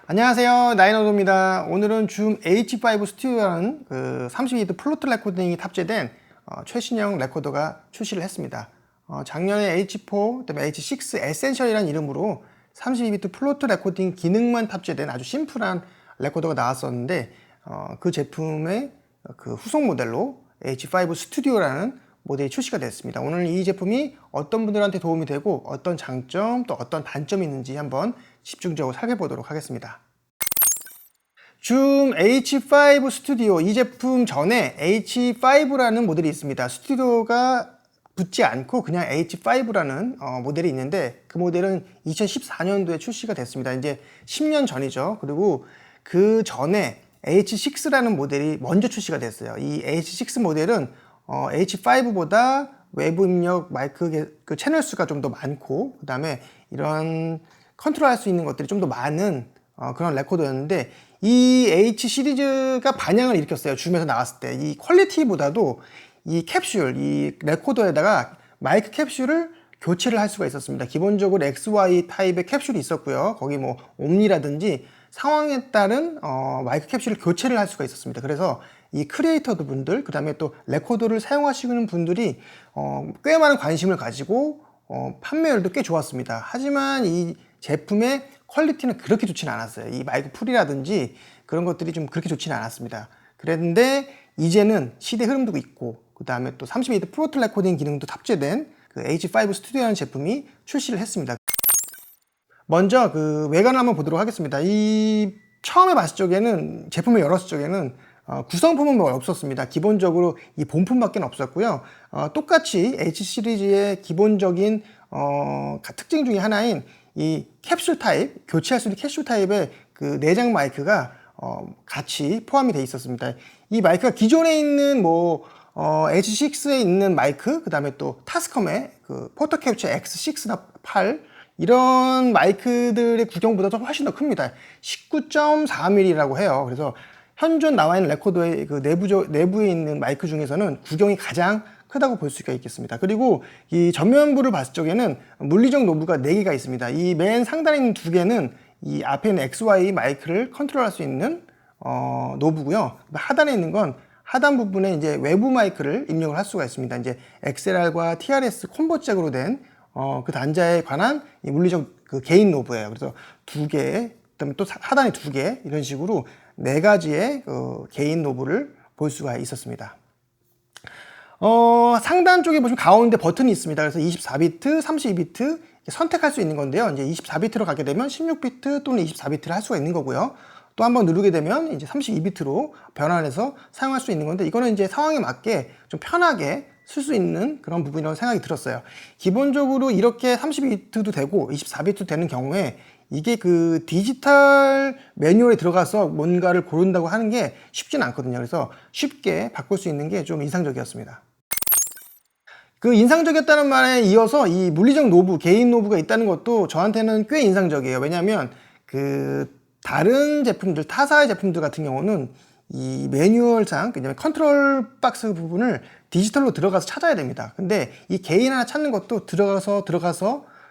안녕하세요, 나인어도입니다. 오늘은 줌 H5 스튜디오라는 32비트 플로트 레코딩이 탑재된 최신형 레코더가 출시를 했습니다. 작년에 H4, 그다음에 H6 에센셜이라는 이름으로 32비트 플로트 레코딩 기능만 탑재된 아주 심플한 레코더가 나왔었는데 그 제품의 그 후속 모델로 H5 스튜디오라는 모델이 출시가 됐습니다. 오늘 이 제품이 어떤 분들한테 도움이 되고 어떤 장점 또 어떤 단점이 있는지 한번 집중적으로 살펴보도록 하겠습니다. 줌 H5 스튜디오, 이 제품 전에 H5라는 모델이 있습니다. 스튜디오가 붙지 않고 그냥 H5라는 모델이 있는데 그 모델은 2014년도에 출시가 됐습니다. 이제 10년 전이죠. 그리고 그 전에 H6라는 모델이 먼저 출시가 됐어요. 이 H6 모델은 H5보다 외부 입력 마이크 그 채널 수가 좀 더 많고 그 다음에 이런 컨트롤할 수 있는 것들이 좀 더 많은 그런 레코더였는데 이 H 시리즈가 반향을 일으켰어요. 줌에서 나왔을 때 이 퀄리티보다도 이 캡슐, 이 레코더에다가 마이크 캡슐을 교체를 할 수가 있었습니다. 기본적으로 XY 타입의 캡슐이 있었고요. 거기 뭐 옴니라든지 상황에 따른 마이크 캡슐을 교체를 할 수가 있었습니다. 그래서 이 크리에이터 분들, 그 다음에 또 레코더를 사용하시는 분들이 꽤 많은 관심을 가지고 판매율도 꽤 좋았습니다. 하지만 이 제품의 퀄리티는 그렇게 좋지는 않았어요. 이 마이크 풀이라든지 그런 것들이 좀 그렇게 좋지는 않았습니다. 그랬는데 이제는 시대 흐름도 있고 그 다음에 또 32비트 프로트 레코딩 기능도 탑재된 그 H5 스튜디오라는 제품이 출시를 했습니다. 먼저 그 외관을 한번 보도록 하겠습니다. 이 처음에 봤을 적에는 제품을 열었을 적에는 구성품은 뭐 없었습니다. 기본적으로 이 본품밖에 없었고요. 똑같이 H 시리즈의 기본적인 특징 중에 하나인 이 캡슐 타입, 교체할 수 있는 캡슐 타입의 그 내장 마이크가 같이 포함이 되어 있었습니다. 이 마이크가 기존에 있는 뭐 H6에 있는 마이크, 그 다음에 또 타스컴의 그 포토 캡처 X6나 8 이런 마이크들의 구경보다 좀 훨씬 더 큽니다. 19.4mm라고 해요. 그래서 현존 나와 있는 레코더의 그 내부에 있는 마이크 중에서는 구경이 가장 크다고 볼 수가 있겠습니다. 그리고 이 전면부를 봤을 적에는 물리적 노브가 4개가 있습니다. 이 맨 상단에 있는 2개는 이 앞에 있는 XY 마이크를 컨트롤할 수 있는 노브고요. 하단에 있는 건 하단 부분에 이제 외부 마이크를 입력을 할 수가 있습니다. 이제 XLR과 TRS 콤보 잭으로 된 그 단자에 관한 이 물리적 그 개인 노브예요. 그래서 2개, 그다음에 또 하단에 2개 이런 식으로 4가지의 개인 노브를 볼 수가 있었습니다. 상단 쪽에 보시면 가운데 버튼이 있습니다. 그래서 24비트, 32비트 선택할 수 있는 건데요. 이제 24비트로 가게 되면 16비트 또는 24비트를 할 수가 있는 거고요. 또 한번 누르게 되면 이제 32비트로 변환해서 사용할 수 있는 건데 이거는 이제 상황에 맞게 좀 편하게 쓸 수 있는 그런 부분이라고 생각이 들었어요. 기본적으로 이렇게 32비트도 되고 24비트도 되는 경우에 이게 그 디지털 매뉴얼에 들어가서 뭔가를 고른다고 하는 게 쉽지는 않거든요. 그래서 쉽게 바꿀 수 있는 게 좀 인상적이었습니다. 그 인상적이었다는 말에 이어서 이 물리적 노브, 개인 노브가 있다는 것도 저한테는 꽤 인상적이에요. 왜냐하면 그 다른 제품들, 타사의 제품들 같은 경우는 이 매뉴얼상, 그다음에 컨트롤 박스 부분을 디지털로 들어가서 찾아야 됩니다. 근데 이 개인 하나 찾는 것도 들어가서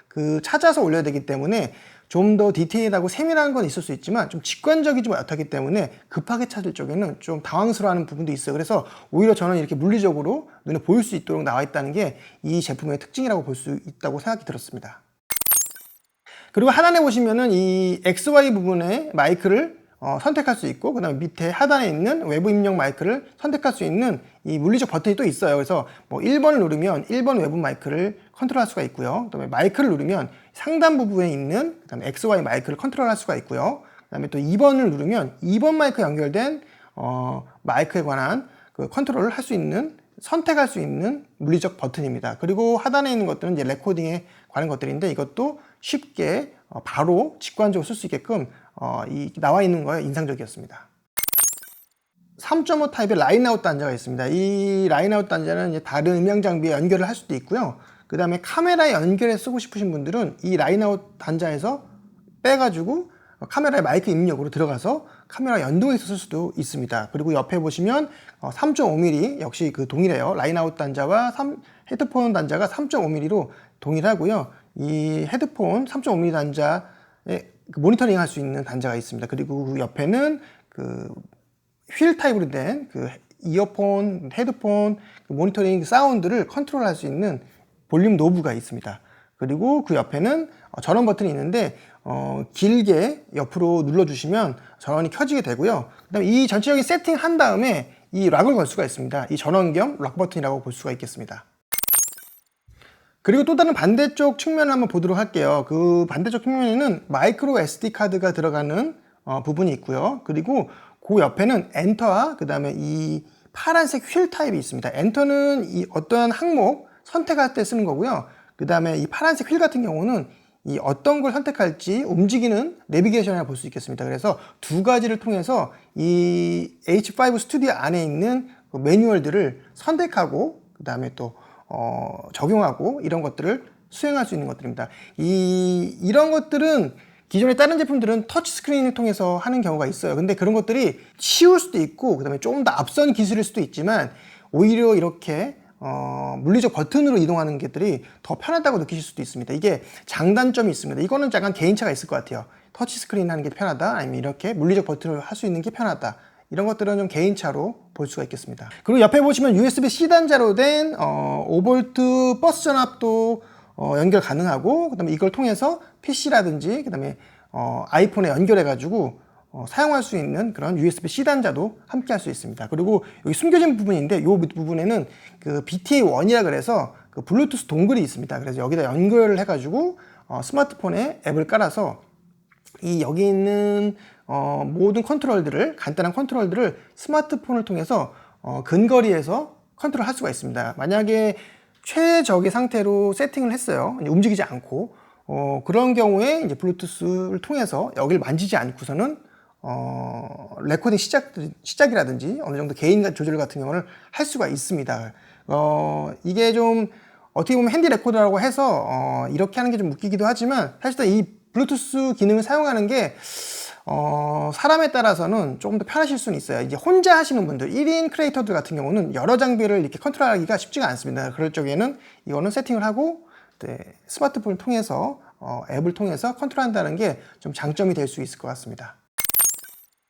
그 찾아서 올려야 되기 때문에 좀 더 디테일하고 세밀한 건 있을 수 있지만 좀 직관적이지 못하기 때문에 급하게 찾을 적에는 좀 당황스러워하는 부분도 있어요. 그래서 오히려 저는 이렇게 물리적으로 눈에 보일 수 있도록 나와 있다는 게 이 제품의 특징이라고 볼 수 있다고 생각이 들었습니다. 그리고 하단에 보시면은 이 XY 부분에 마이크를 선택할 수 있고, 그 다음에 밑에 하단에 있는 외부 입력 마이크를 선택할 수 있는 이 물리적 버튼이 또 있어요. 그래서 뭐 1번을 누르면 1번 외부 마이크를 컨트롤할 수가 있고요. 그 다음에 마이크를 누르면 상단 부분에 있는 그 다음에 XY 마이크를 컨트롤할 수가 있고요. 그 다음에 또 2번을 누르면 2번 마이크 연결된 마이크에 관한 그 컨트롤을 할 수 있는, 선택할 수 있는 물리적 버튼입니다. 그리고 하단에 있는 것들은 이제 레코딩에 관한 것들인데 이것도 쉽게 바로 직관적으로 쓸 수 있게끔 나와 있는 거에 인상적이었습니다. 3.5 타입의 라인아웃 단자가 있습니다. 이 라인아웃 단자는 이제 다른 음향 장비에 연결을 할 수도 있고요. 그 다음에 카메라에 연결해 쓰고 싶으신 분들은 이 라인아웃 단자에서 빼가지고 카메라에 마이크 입력으로 들어가서 카메라 연동해서 쓸 수도 있습니다. 그리고 옆에 보시면 3.5mm 역시 그 동일해요. 라인아웃 단자와 헤드폰 단자가 3.5mm로 동일하고요. 이 헤드폰 3.5mm 단자에 그 모니터링 할 수 있는 단자가 있습니다. 그리고 그 옆에는 그 휠 타입으로 된 그 이어폰, 헤드폰, 그 모니터링 사운드를 컨트롤할 수 있는 볼륨 노브가 있습니다. 그리고 그 옆에는 전원 버튼이 있는데 길게 옆으로 눌러주시면 전원이 켜지게 되고요. 그다음에 이 전체적인 세팅 한 다음에 이 락을 걸 수가 있습니다. 이 전원 겸 락 버튼이라고 볼 수가 있겠습니다. 그리고 또 다른 반대쪽 측면을 한번 보도록 할게요. 그 반대쪽 측면에는 마이크로 SD 카드가 들어가는 부분이 있고요. 그리고 그 옆에는 엔터와 그 다음에 이 파란색 휠 타입이 있습니다. 엔터는 이 어떠한 항목 선택할 때 쓰는 거고요. 그 다음에 이 파란색 휠 같은 경우는 이 어떤 걸 선택할지 움직이는 내비게이션이라고 볼 수 있겠습니다. 그래서 두 가지를 통해서 이 H5 스튜디오 안에 있는 그 매뉴얼들을 선택하고 그 다음에 또 적용하고 이런 것들을 수행할 수 있는 것들입니다. 이런 것들은 기존의 다른 제품들은 터치스크린을 통해서 하는 경우가 있어요. 근데 그런 것들이 쉬울 수도 있고 그 다음에 조금 더 앞선 기술일 수도 있지만 오히려 이렇게 물리적 버튼으로 이동하는 것들이 더 편하다고 느끼실 수도 있습니다. 이게 장단점이 있습니다. 이거는 약간 개인차가 있을 것 같아요. 터치스크린 하는 게 편하다, 아니면 이렇게 물리적 버튼을 할 수 있는 게 편하다. 이런 것들은 좀 개인차로 볼 수가 있겠습니다. 그리고 옆에 보시면 USB-C 단자로 된 5V 버스 전압도 연결 가능하고, 그 다음에 이걸 통해서 PC라든지 그 다음에 아이폰에 연결해 가지고 사용할 수 있는 그런 USB-C 단자도 함께 할 수 있습니다. 그리고 여기 숨겨진 부분인데 이 부분에는 그 BTA1이라 그래서 그 블루투스 동글이 있습니다. 그래서 여기다 연결을 해 가지고 스마트폰에 앱을 깔아서 이 여기 있는 모든 컨트롤들을, 간단한 컨트롤들을 스마트폰을 통해서 근거리에서 컨트롤 할 수가 있습니다. 만약에 최적의 상태로 세팅을 했어요. 움직이지 않고 그런 경우에 이제 블루투스를 통해서 여기를 만지지 않고서는 레코딩 시작이라든지 어느 정도 개인 조절 같은 경우를 할 수가 있습니다. 이게 좀 어떻게 보면 핸디 레코더라고 해서 이렇게 하는 게 좀 웃기기도 하지만 사실은 이 블루투스 기능을 사용하는 게 사람에 따라서는 조금 더 편하실 수는 있어요. 이제 혼자 하시는 분들, 1인 크리에이터들 같은 경우는 여러 장비를 이렇게 컨트롤하기가 쉽지가 않습니다. 그럴 적에는 이거는 세팅을 하고 스마트폰을 통해서 앱을 통해서 컨트롤한다는 게 좀 장점이 될 수 있을 것 같습니다.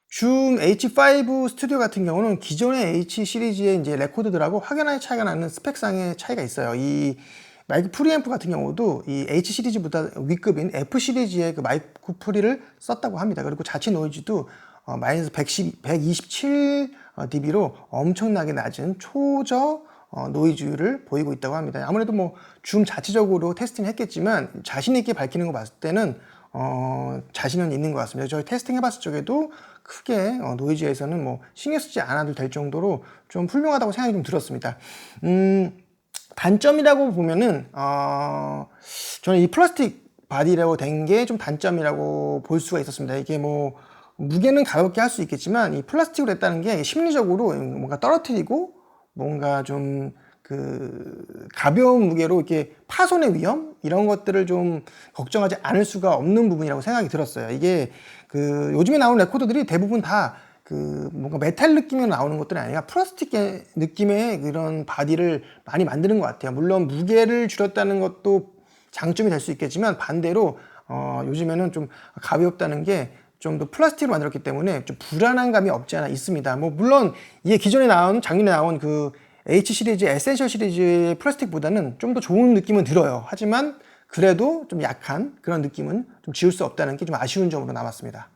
줌 H5 스튜디오 같은 경우는 기존의 H 시리즈의 이제 레코더들하고 확연하게 차이가 나는 스펙상의 차이가 있어요. 이 마이크 프리앰프 같은 경우도 이 H 시리즈보다 위급인 F 시리즈의 그 마이크 프리를 썼다고 합니다. 그리고 자체 노이즈도 마이너스 127 dB로 엄청나게 낮은 초저 노이즈를 보이고 있다고 합니다. 아무래도 뭐 줌 자체적으로 테스팅을 했겠지만 자신 있게 밝히는 거 봤을 때는 자신은 있는 것 같습니다. 저희 테스팅 해봤을 적에도 크게 노이즈에서는 뭐 신경 쓰지 않아도 될 정도로 좀 훌륭하다고 생각이 좀 들었습니다. 단점이라고 보면은 저는 이 플라스틱 바디라고 된 게 좀 단점이라고 볼 수가 있었습니다. 이게 뭐 무게는 가볍게 할 수 있겠지만 이 플라스틱으로 했다는 게 심리적으로 뭔가 떨어뜨리고 뭔가 좀 그 가벼운 무게로 이렇게 파손의 위험 이런 것들을 좀 걱정하지 않을 수가 없는 부분이라고 생각이 들었어요. 이게 그 요즘에 나오는 레코더들이 대부분 다 그 뭔가 메탈 느낌으로 나오는 것들이 아니라 플라스틱 느낌의 그런 바디를 많이 만드는 것 같아요. 물론 무게를 줄였다는 것도 장점이 될 수 있겠지만 반대로 요즘에는 좀 가볍다는 게 좀 더 플라스틱으로 만들었기 때문에 좀 불안한 감이 없지 않아 있습니다. 뭐 물론 이게 기존에 나온 작년에 나온 그 H 시리즈, 에센셜 시리즈의 플라스틱보다는 좀 더 좋은 느낌은 들어요. 하지만 그래도 좀 약한 그런 느낌은 좀 지울 수 없다는 게 좀 아쉬운 점으로 남았습니다.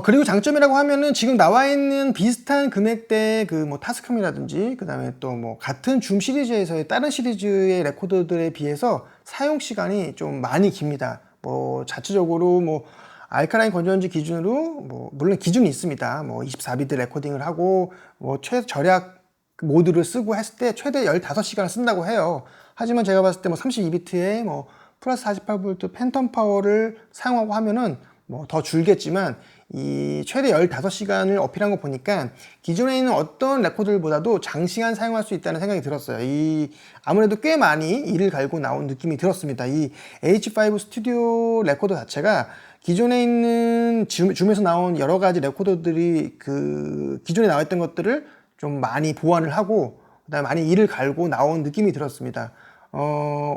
그리고 장점이라고 하면은 지금 나와 있는 비슷한 금액대 그 뭐 타스컴이라든지 그 다음에 또 뭐 같은 줌 시리즈에서의 다른 시리즈의 레코더들에 비해서 사용 시간이 좀 많이 깁니다. 뭐 자체적으로 뭐 알카라인 건전지 기준으로 뭐 물론 기준이 있습니다. 뭐 24비트 레코딩을 하고 뭐 최절약 모드를 쓰고 했을 때 최대 15시간을 쓴다고 해요. 하지만 제가 봤을 때 뭐 32비트에 뭐 플러스 48V 팬텀 파워를 사용하고 하면은 뭐 더 줄겠지만 이 최대 15시간을 어필한 거 보니까 기존에 있는 어떤 레코더들보다도 장시간 사용할 수 있다는 생각이 들었어요. 이 아무래도 꽤 많이 이를 갈고 나온 느낌이 들었습니다. 이 H5 스튜디오 레코더 자체가 기존에 있는 줌에서 나온 여러 가지 레코더들이 그 기존에 나와 있던 것들을 좀 많이 보완을 하고 그다음에 많이 이를 갈고 나온 느낌이 들었습니다.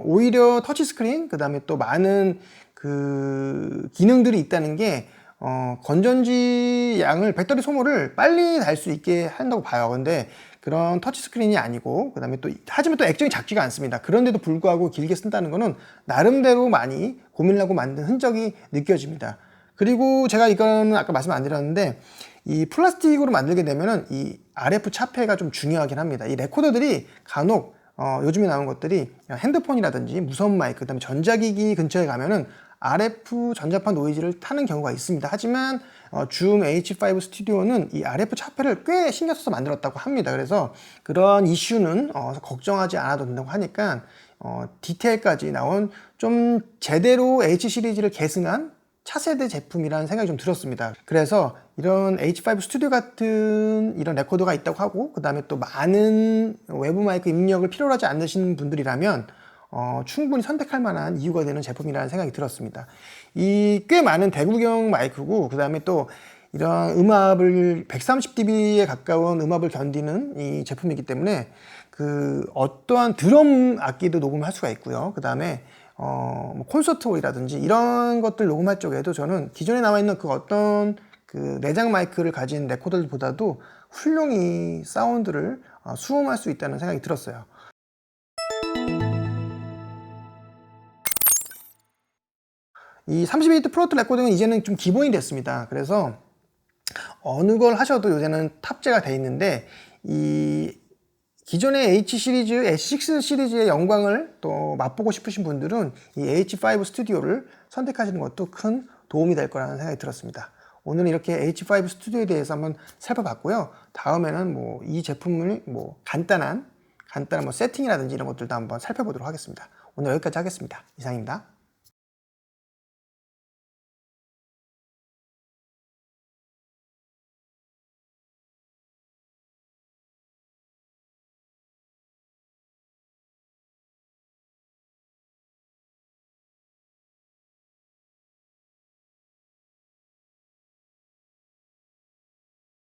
오히려 터치스크린 그다음에 또 많은 그 기능들이 있다는 게 건전지 양을 배터리 소모를 빨리 달 수 있게 한다고 봐요. 근데 그런 터치 스크린이 아니고 그다음에 또 하지만 또 액정이 작지가 않습니다. 그런데도 불구하고 길게 쓴다는 거는 나름대로 많이 고민을 하고 만든 흔적이 느껴집니다. 그리고 제가 이거는 아까 말씀 안 드렸는데 이 플라스틱으로 만들게 되면은 이 RF 차폐가 좀 중요하긴 합니다. 이 레코더들이 간혹 요즘에 나온 것들이 핸드폰이라든지 무선 마이크, 그다음에 전자기기 근처에 가면은 RF 전자파 노이즈를 타는 경우가 있습니다. 하지만 줌 H5 스튜디오는 이 RF 차폐를 꽤 신경 써서 만들었다고 합니다. 그래서 그런 이슈는 걱정하지 않아도 된다고 하니까 디테일까지 나온 좀 제대로 H 시리즈를 계승한 차세대 제품이라는 생각이 좀 들었습니다. 그래서 이런 H5 스튜디오 같은 이런 레코더가 있다고 하고 그 다음에 또 많은 외부 마이크 입력을 필요로 하지 않으시는 분들이라면 충분히 선택할 만한 이유가 되는 제품이라는 생각이 들었습니다. 이 꽤 많은 대구경 마이크고 그 다음에 또 이런 음압을 130dB에 가까운 음압을 견디는 이 제품이기 때문에 그 어떠한 드럼 악기도 녹음할 수가 있고요. 그 다음에 뭐 콘서트 홀이라든지 이런 것들 녹음할 쪽에도 저는 기존에 나와 있는 그 어떤 그 내장 마이크를 가진 레코더들보다도 훌륭히 사운드를 수음할 수 있다는 생각이 들었어요. 이 32비트 프로토 레코딩은 이제는 좀 기본이 됐습니다. 그래서 어느 걸 하셔도 요새는 탑재가 돼 있는데 이 기존의 H 시리즈, S6 시리즈의 영광을 또 맛보고 싶으신 분들은 이 H5 스튜디오를 선택하시는 것도 큰 도움이 될 거라는 생각이 들었습니다. 오늘은 이렇게 H5 스튜디오에 대해서 한번 살펴봤고요. 다음에는 뭐 이 제품을 뭐 간단한 뭐 세팅이라든지 이런 것들도 한번 살펴보도록 하겠습니다. 오늘 여기까지 하겠습니다. 이상입니다.